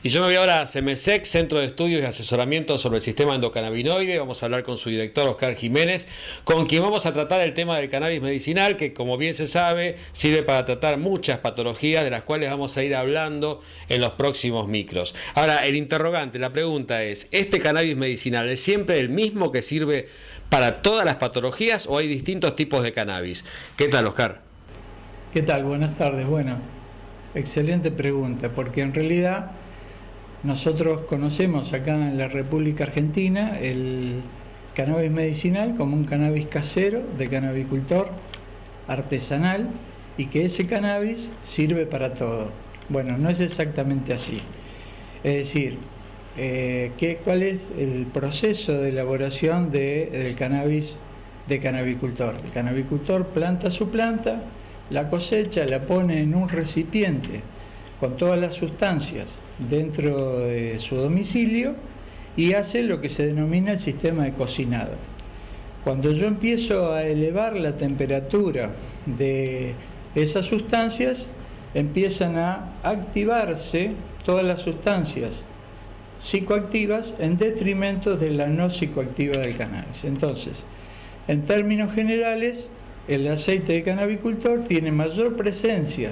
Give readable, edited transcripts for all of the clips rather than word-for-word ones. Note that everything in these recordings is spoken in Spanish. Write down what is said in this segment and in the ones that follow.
Y yo me voy ahora a CEMESEC, Centro de Estudios y Asesoramiento sobre el Sistema Endocannabinoide. Vamos a hablar con su director, Oscar Jiménez, con quien vamos a tratar el tema del cannabis medicinal, que como bien se sabe, sirve para tratar muchas patologías, de las cuales vamos a ir hablando en los próximos micros. Ahora, el interrogante, la pregunta es, ¿este cannabis medicinal es siempre el mismo que sirve para todas las patologías o hay distintos tipos de cannabis? ¿Qué tal, Oscar? ¿Qué tal? Buenas tardes. Bueno, excelente pregunta, porque en realidad nosotros conocemos acá en la República Argentina el cannabis medicinal como un cannabis casero de cannabicultor artesanal y que ese cannabis sirve para todo. Bueno, no es exactamente así. Es decir, ¿cuál es el proceso de elaboración del cannabis de cannabicultor? El cannabicultor planta su planta, la cosecha, la pone en un recipiente con todas las sustancias dentro de su domicilio y hace lo que se denomina el sistema de cocinado. Cuando yo empiezo a elevar la temperatura de esas sustancias, empiezan a activarse todas las sustancias psicoactivas en detrimento de la no psicoactiva del cannabis. Entonces, en términos generales, el aceite de cannabicultor tiene mayor presencia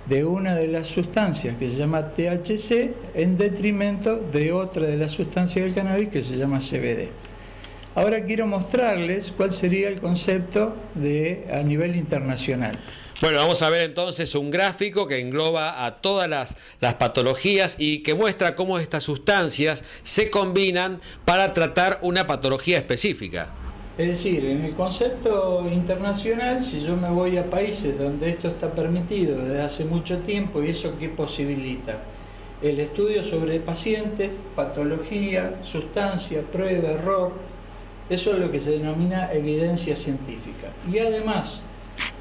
de una de las sustancias que se llama THC en detrimento de otra de las sustancias del cannabis que se llama CBD. Ahora quiero mostrarles cuál sería el concepto a nivel internacional. Bueno, vamos a ver entonces un gráfico que engloba a todas las patologías y que muestra cómo estas sustancias se combinan para tratar una patología específica. Es decir, en el concepto internacional, si yo me voy a países donde esto está permitido desde hace mucho tiempo, ¿y eso qué posibilita? El estudio sobre el paciente, patología, sustancia, prueba, error, eso es lo que se denomina evidencia científica. Y además,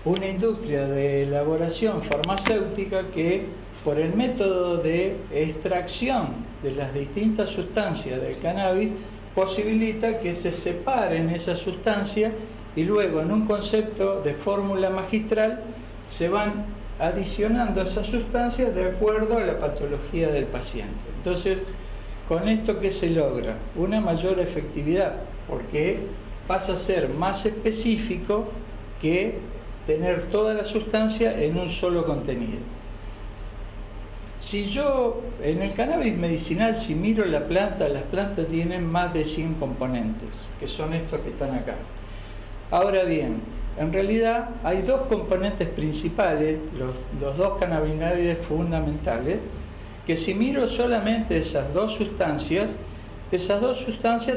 una industria de elaboración farmacéutica que, por el método de extracción de las distintas sustancias del cannabis, posibilita que se separen esas sustancias y luego en un concepto de fórmula magistral se van adicionando esas sustancias de acuerdo a la patología del paciente. Entonces, con esto, ¿qué se logra? Una mayor efectividad, porque pasa a ser más específico que tener toda la sustancia en un solo contenido. Si yo, en el cannabis medicinal, si miro la planta, las plantas tienen más de 100 componentes, que son estos que están acá. Ahora bien, en realidad hay dos componentes principales, los dos cannabinoides fundamentales, que si miro solamente esas dos sustancias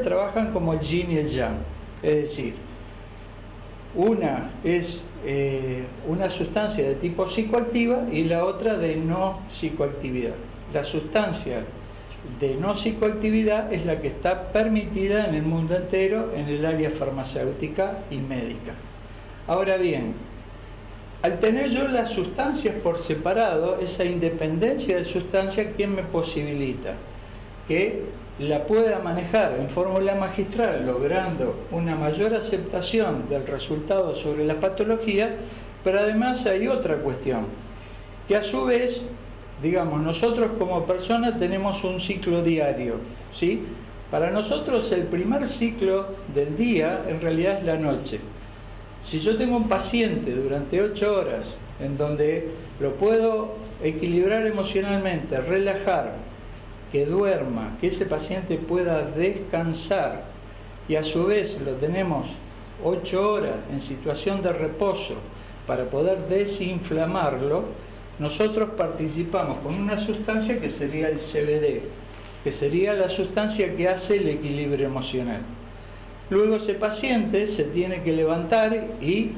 trabajan como el yin y el yang. Es decir, una es una sustancia de tipo psicoactiva y la otra de no psicoactividad. La sustancia de no psicoactividad es la que está permitida en el mundo entero en el área farmacéutica y médica. Ahora bien, al tener yo las sustancias por separado, esa independencia de sustancia, ¿qué me posibilita? Que la pueda manejar en fórmula magistral, logrando una mayor aceptación del resultado sobre la patología, pero además hay otra cuestión, que a su vez, digamos, nosotros como personas tenemos un ciclo diario, ¿sí? Para nosotros el primer ciclo del día en realidad es la noche. Si yo tengo un paciente durante 8 horas en donde lo puedo equilibrar emocionalmente, relajar, que duerma, que ese paciente pueda descansar y a su vez lo tenemos 8 horas en situación de reposo para poder desinflamarlo, nosotros participamos con una sustancia que sería el CBD, que sería la sustancia que hace el equilibrio emocional. Luego ese paciente se tiene que levantar y,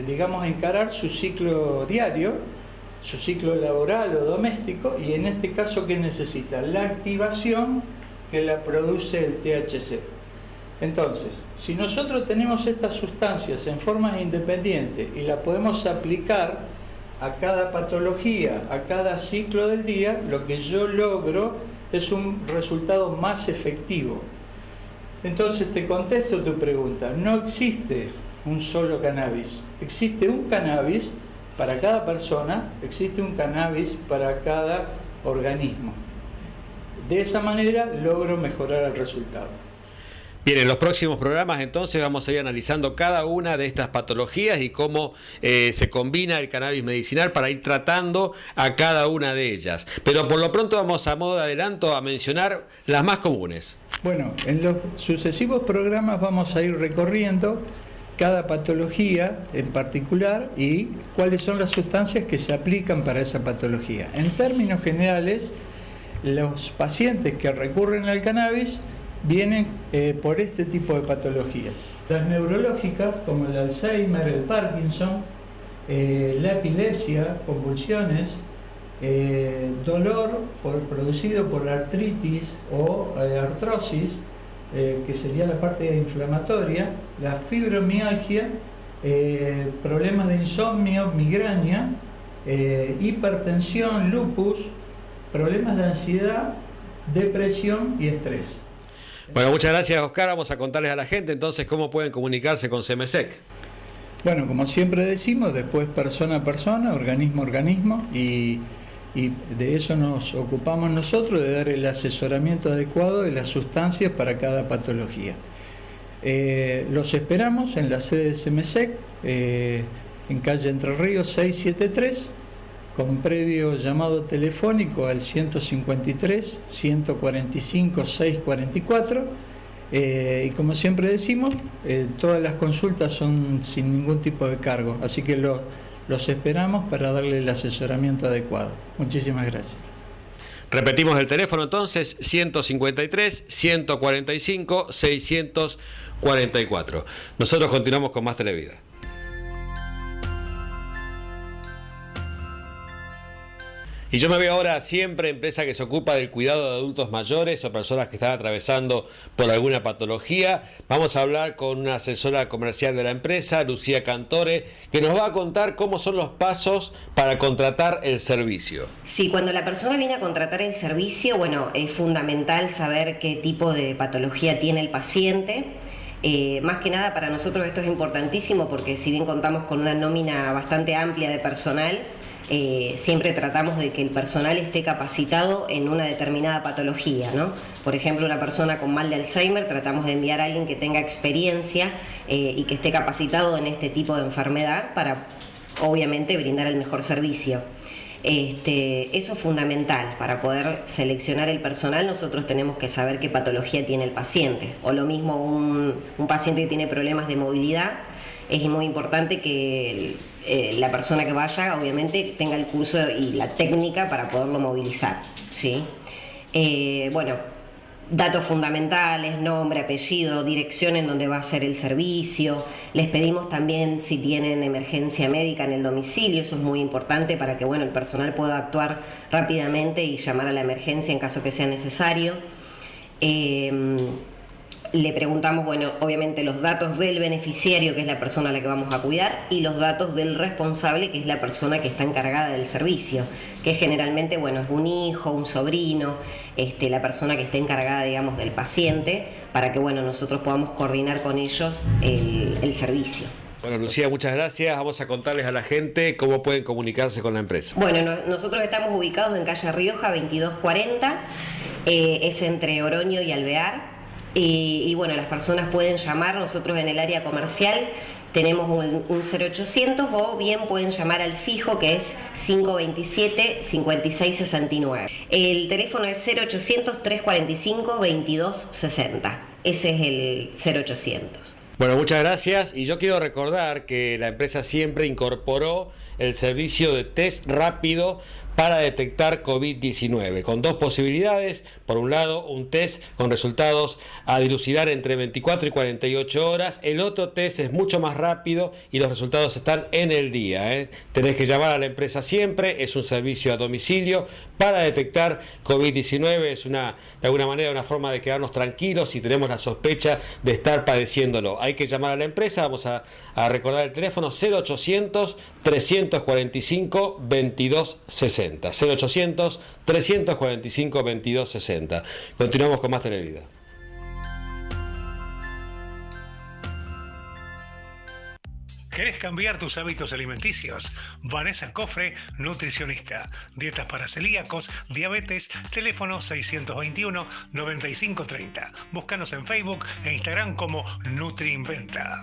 digamos, encarar su ciclo diario, su ciclo laboral o doméstico, y en este caso, ¿qué necesita? La activación que la produce el THC. Entonces, si nosotros tenemos estas sustancias en formas independientes y la podemos aplicar a cada patología, a cada ciclo del día, lo que yo logro es un resultado más efectivo. Entonces te contesto tu pregunta, no existe un solo cannabis, existe un cannabis para cada persona, existe un cannabis para cada organismo. de esa manera logro mejorar el resultado. Bien, en los próximos programas entonces vamos a ir analizando cada una de estas patologías y cómo se combina el cannabis medicinal para ir tratando a cada una de ellas. Pero por lo pronto vamos a modo de adelanto a mencionar las más comunes. Bueno, en los sucesivos programas vamos a ir recorriendo cada patología en particular y cuáles son las sustancias que se aplican para esa patología. En términos generales, los pacientes que recurren al cannabis vienen por este tipo de patologías. Las neurológicas, como el Alzheimer, el Parkinson, la epilepsia, convulsiones, dolor producido por artritis o artrosis, que sería la parte inflamatoria, la fibromialgia, problemas de insomnio, migraña, hipertensión, lupus, problemas de ansiedad, depresión y estrés. Bueno, muchas gracias, Oscar. Vamos a contarles a la gente entonces cómo pueden comunicarse con CEMESEC. Bueno, como siempre decimos, después persona a persona, organismo a organismo, y de eso nos ocupamos nosotros, de dar el asesoramiento adecuado de las sustancias para cada patología. Los esperamos en la sede de CEMESEC, en calle Entre Ríos 673, con previo llamado telefónico al 153 145 644, y como siempre decimos, todas las consultas son sin ningún tipo de cargo, así que los esperamos para darle el asesoramiento adecuado. Muchísimas gracias. Repetimos el teléfono entonces, 153 145 644. Nosotros continuamos con más Televida. Y yo me veo ahora siempre empresa que se ocupa del cuidado de adultos mayores o personas que están atravesando por alguna patología. Vamos a hablar con una asesora comercial de la empresa, Lucía Cantore, que nos va a contar cómo son los pasos para contratar el servicio. Sí, cuando la persona viene a contratar el servicio, bueno, es fundamental saber qué tipo de patología tiene el paciente. Más que nada para nosotros esto es importantísimo porque si bien contamos con una nómina bastante amplia de personal, siempre tratamos de que el personal esté capacitado en una determinada patología, ¿no? Por ejemplo, una persona con mal de Alzheimer, tratamos de enviar a alguien que tenga experiencia y que esté capacitado en este tipo de enfermedad para, obviamente, brindar el mejor servicio. Eso es fundamental. Para poder seleccionar el personal, nosotros tenemos que saber qué patología tiene el paciente. O lo mismo un paciente que tiene problemas de movilidad, es muy importante que la persona que vaya, obviamente, tenga el curso y la técnica para poderlo movilizar, ¿sí? Bueno, datos fundamentales, nombre, apellido, dirección en donde va a ser el servicio. Les pedimos también si tienen emergencia médica en el domicilio, eso es muy importante para que, bueno, el personal pueda actuar rápidamente y llamar a la emergencia en caso que sea necesario. Le preguntamos, bueno, obviamente los datos del beneficiario, que es la persona a la que vamos a cuidar, y los datos del responsable, que es la persona que está encargada del servicio, que generalmente, bueno, es un hijo, un sobrino, la persona que esté encargada, digamos, del paciente, para que, bueno, nosotros podamos coordinar con ellos el servicio. Bueno, Lucía, muchas gracias. Vamos a contarles a la gente cómo pueden comunicarse con la empresa. Bueno, nosotros estamos ubicados en calle Rioja 2240, es entre Oroño y Alvear. Y bueno, las personas pueden llamar, nosotros en el área comercial tenemos un 0800 o bien pueden llamar al fijo que es 527-5669. El teléfono es 0800-345-2260, ese es el 0800. Bueno, muchas gracias y yo quiero recordar que la empresa siempre incorporó el servicio de test rápido para detectar COVID-19, con dos posibilidades. Por un lado, un test con resultados a dilucidar entre 24 y 48 horas. El otro test es mucho más rápido y los resultados están en el día. Tenés que llamar a la empresa siempre, es un servicio a domicilio para detectar COVID-19. Es de alguna manera una forma de quedarnos tranquilos si tenemos la sospecha de estar padeciéndolo. Hay que llamar a la empresa, vamos a recordar el teléfono 0800 345 2260. 0800 345 2260. Continuamos con más Televida. ¿Querés cambiar tus hábitos alimenticios? Vanessa Cofre, nutricionista. Dietas para celíacos, diabetes, teléfono 621-9530. Búscanos en Facebook e Instagram como NutriInventa.